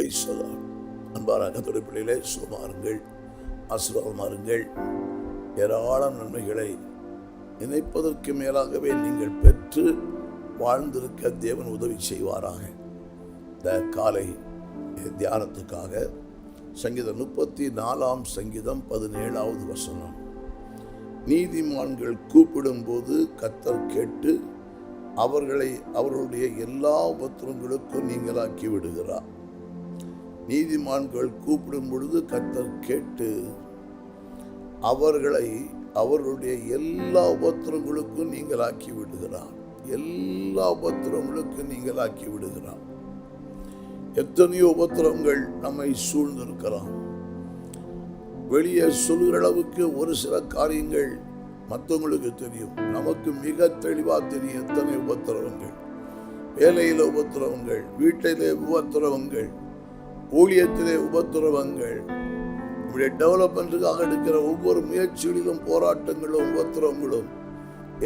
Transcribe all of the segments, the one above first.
அன்பான கர்த்தருடைய பிள்ளைகளே, சுகமாருங்கள், ஆசீர்வாதமாருங்கள். ஏராளம் நன்மைகளை நினைப்பதற்கு மேலாகவே நீங்கள் பெற்று வாழ்ந்திருக்க தேவன் உதவி செய்வாராக. இந்த காலை தியானத்துக்காக சங்கீதம் 34 சங்கீதம் 17வது வசனம். நீதிமான்கள் கூப்பிடும்போது கர்த்தர் கேட்டு அவர்களை அவர்களுடைய எல்லா உபத்திரங்களுக்கும் நீங்களாக்கி விடுகிறார். நீதிமான்கள் கூப்பிடும் பொழுது கர்த்தர் கேட்டு அவர்களை அவர்களுடைய எல்லா உபத்திரங்களுக்கும் நீங்களாக்கி விடுகிறார். எல்லா உபத்திரங்களுக்கும் நீங்களாக்கி விடுகிறார். எத்தனையோ உபத்திரங்கள் நம்மை சூழ்ந்திருக்கலாம். வெளியே சொல்கிற அளவுக்கு ஒரு சில காரியங்கள் மற்றவங்களுக்கு தெரியும், நமக்கு மிக தெளிவாக தெரியும். எத்தனை உபத்திரவங்கள், வேலையில் உபத்திரவங்கள், வீட்டிலே உபத்திரவங்கள், ஊழியத்திலே உபத்திரவங்கள், நம்முடைய டெவலப்மெண்ட்டுக்காக எடுக்கிற ஒவ்வொரு முயற்சிகளிலும் போராட்டங்களும் உபத்திரவங்களும்,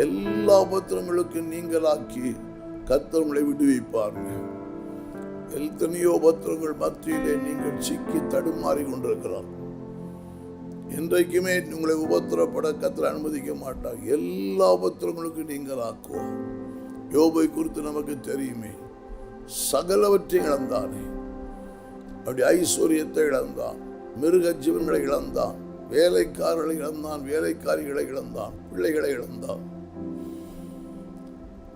எல்லா உபத்திரங்களுக்கும் நீங்களாக்கி கர்த்தர் உங்களை விடுவிப்பார்கள். எத்தனையோ உபத்திரங்கள் மத்தியிலே நீங்கள் சிக்கி தடுமாறி கொண்டிருக்கிறார். என்றைக்குமே உங்களை உபத்திரப்பட கர்த்தர் அனுமதிக்க மாட்டார். எல்லா உபத்திரங்களுக்கும் நீங்கள் ஆக்குவார். யோபை குறித்து நமக்கு தெரியுமே, சகலவற்றையும் இழந்தானே. அப்படி ஐஸ்வர்யத்தை இழந்தான், மிருக ஜீவன்களை இழந்தான், வேலைக்காரர்களை இழந்தான், வேலைக்காரிகளை இழந்தான், பிள்ளைகளை இழந்தான்,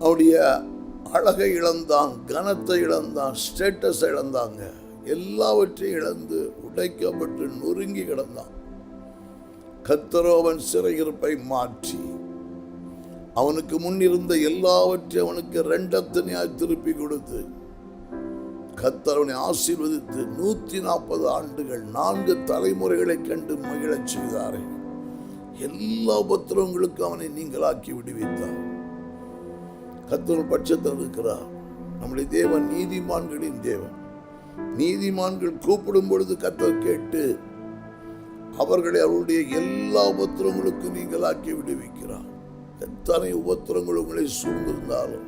அவருடைய அழகை இழந்தான், கனத்தை இழந்தான், ஸ்டேட்டஸை இழந்தாங்க. எல்லாவற்றையும் இழந்து உடைக்கப்பட்டு நொறுங்கி கிடந்தான். கர்த்தரோ அவன் சிறையிருப்பை மாற்றி அவனுக்கு முன்னிருந்த எல்லாவற்றையும் அவனுக்கு ரெண்டத்தனையாய் திருப்பி கொடுத்து கர்த்தர் அவனை ஆசீர்வதித்து 140 ஆண்டுகள் 4 தலைமுறைகளை கண்டு மகிழச் செய்தாரே. எல்லா உபத்திரவங்களுக்கும் அவனை நீங்களாக்கி விடுவித்தார். கர்த்தர் பட்சத்தில் இருக்கிறார். நம்முடைய தேவன் நீதிமான்களின் தேவன். நீதிமான்கள் கூப்பிடும் பொழுது கர்த்தர் கேட்டு அவர்களை அவருடைய எல்லா உபத்திரங்களுக்கும் நீங்களாக்கி விடுவிக்கிறார். எத்தனை உபத்திரங்கள் உங்களை சூழ்ந்திருந்தாலும்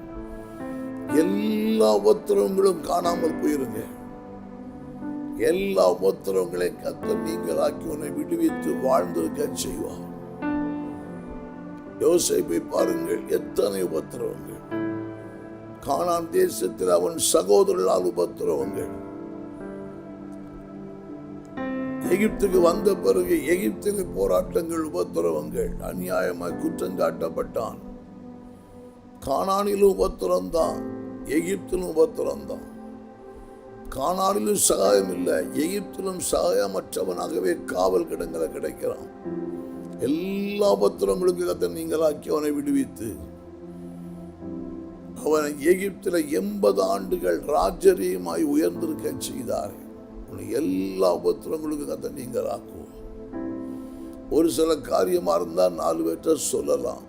எல்லா உபத்திரங்களும் காணாமல் போயிருங்க. எல்லா உபத்திரங்களையும் கர்த்தர் நீங்களாக்கி உன்னை விடுவித்து வாழ்ந்திருக்க செய்வார். யோசேப்பை பாருங்கள், எத்தனை உபத்திரவங்கள். கானான் தேசத்தில் அவன் சகோதரர்களால் உபத்திரவங்கள். எகிப்துக்கு வந்த பிறகு எகிப்தில் போராட்டங்கள், உபத்திரவங்கள், அநியாயமாய் குற்றம் காட்டப்பட்டான். கானானிலும் உபத்திரம்தான், எகிப்திலும் உபத்திரம்தான். கானானிலும் சகாயம் இல்லை, எகிப்திலும் சகாயமற்றவனாகவே காவல் கிடங்களை கிடைக்கிறான். எல்லா உபத்திரங்களுக்கு கர்த்தர் நீங்களாக்கி அவனை விடுவித்து அவனை எகிப்தில் 80 ஆண்டுகள் ராஜரீகமாய் உயர்ந்திருக்க செய்தார். எல்லா உபத்திரங்களுக்கும் கர்த்தர் நீங்களாக்குவோம். ஒரு சில காரியமா இருந்தால் 4 பேற்ற சொல்லலாம்.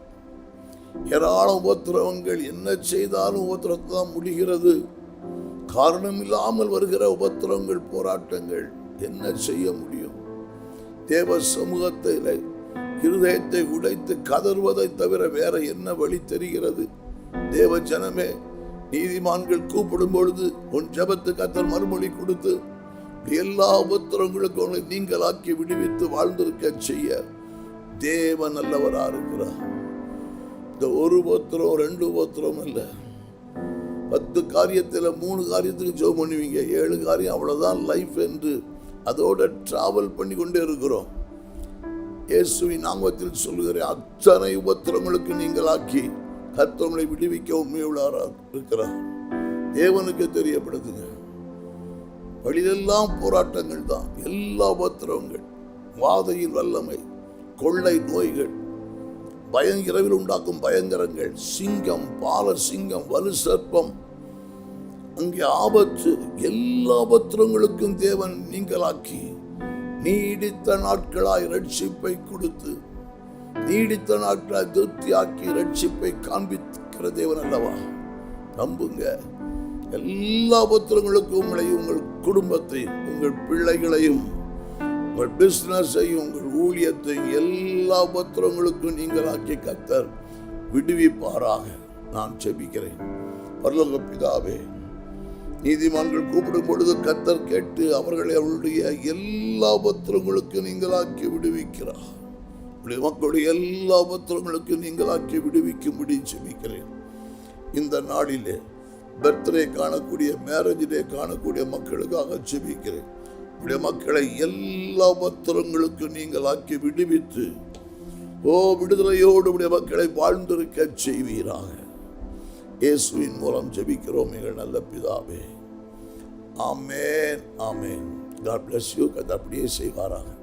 ஏராளம் உபத்திரவங்கள், என்ன செய்தாலும் உபத்திரத்தை தான் முடிகிறது. காரணம் இல்லாமல் வருகிற உபத்திரவங்கள், போராட்டங்கள், என்ன செய்ய முடியும்? தேவ சமூகத்தில் இருதயத்தை உடைத்து கதறுவதை தவிர வேற என்ன வழி தெரிகிறது? தேவ ஜனமே, நீதிமான்கள் கூப்பிடும் பொழுது உன் ஜெபத்துக்கு கர்த்தர் மறுமொழி கொடுத்து எல்லா உபத்திரங்களுக்கும் உங்களை நீங்களாக்கி விடுவித்து வாழ்ந்திருக்க செய்ய தேவன் நல்லவரா இருக்கிறார். இந்த ஒரு உபத்திரம் 2 உபத்திரம் இல்லை, 10 காரியத்தில் 3 காரியத்துக்கு ஜெபம் பண்ணுவீங்க, 7 காரியம் அவ்வளவுதான் லைஃப் என்று அதோட டிராவல் பண்ணி கொண்டே இருக்கிறோம். இயேசுவின் நாமத்தில் சொல்லுகிறேன், அத்தனை உபத்திரங்களுக்கு நீங்களாக்கி கர்த்தர் உங்களை விடுவிக்க உண்மையுள்ளவராக இருக்கிறார். தேவனுக்கு தெரியப்படுத்துங்க. வழியெல்லாம் போராட்டங்கள் தான், எல்லா உபத்திரவங்கள், வாதையில் வல்லமை, கொள்ளை நோய்கள், இரவில் உண்டாக்கும் பயங்கரங்கள், சிங்கம், பால சிங்கம், வலு சர்ப்பம், அங்கே ஆபத்து, எல்லா உபத்திரங்களுக்கும் தேவன் நீங்களாக்கி நீடித்த நாட்களாய் ரட்சிப்பை கொடுத்து நீடித்த நாட்களாய் திருப்தியாக்கி ரட்சிப்பை காண்பிக்கிற தேவன் அல்லவா? நம்புங்க. எல்லா உபத்திரங்களுக்கும் உங்களையும், உங்கள் குடும்பத்தையும், உங்கள் பிள்ளைகளையும், உங்கள் பிசினஸையும், உங்கள் ஊழியத்தையும் எல்லா உபத்திரங்களுக்கும் நீங்களாக்கி கர்த்தர் விடுவிப்பாராக. நான் ஜெபிக்கிறேன். பரலோக பிதாவே, நீதிமான்கள் கூப்பிடும் பொழுது கர்த்தர் கேட்டு அவர்களை அவருடைய எல்லா உபத்திரங்களுக்கு நீங்களாக்கி விடுவிக்கிறார். மக்களுடைய எல்லா உபத்திரங்களுக்கு நீங்களாக்கி விடுவிக்கும்படி ஜெபிக்கிறேன். இந்த நாளிலே பர்த்டே காணக்கூடிய, மேரேஜ் டே காணக்கூடிய மக்களுக்காக ஜெபிக்கிறேன். உடைய மக்களை எல்லா உபத்திரங்களுக்கு நீங்களாக்கி விடுவித்து விடுதலையோடு உடைய மக்களை வாழ்ந்திருக்க செய்வீராக. இயேசுவின் மூலம் ஜெபிக்கிறோம் எங்கள் நல்ல பிதாவே. ஆமென், ஆமென். God bless you. கர்த்தர் அப்படியே செய்வாராக.